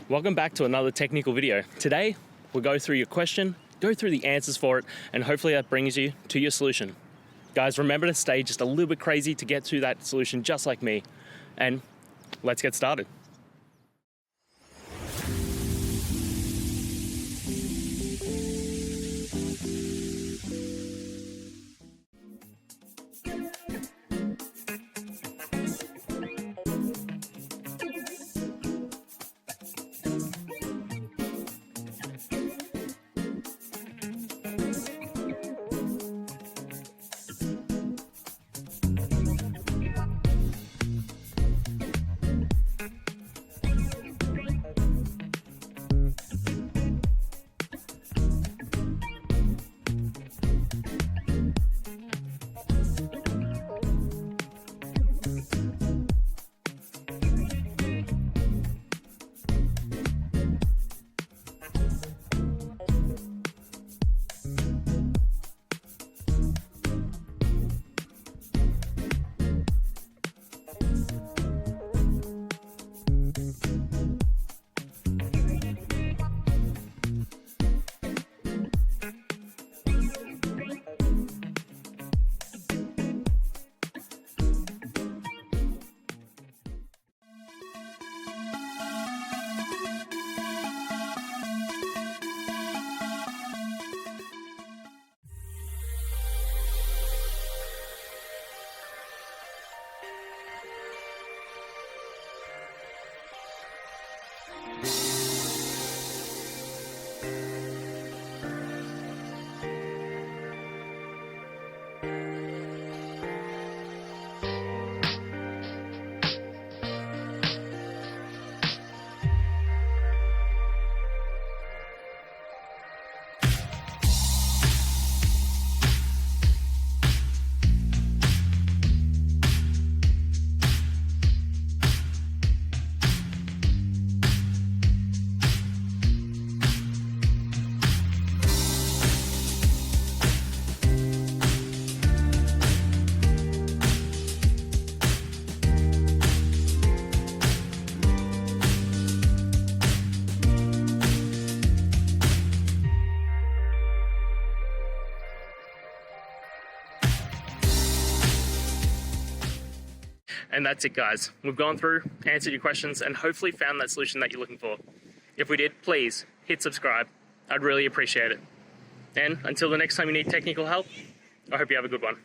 Welcome back to another technical video. Today, we'll go through your question, go through the answers for it, and hopefully that brings you to your solution. Guys, remember to stay just a little bit crazy to get to that solution just like me. And let's get started. And that's it, guys. We've gone through, answered your questions, and hopefully found that solution that you're looking for. If we did, please hit subscribe. I'd really appreciate it. And until the next time you need technical help, I hope you have a good one.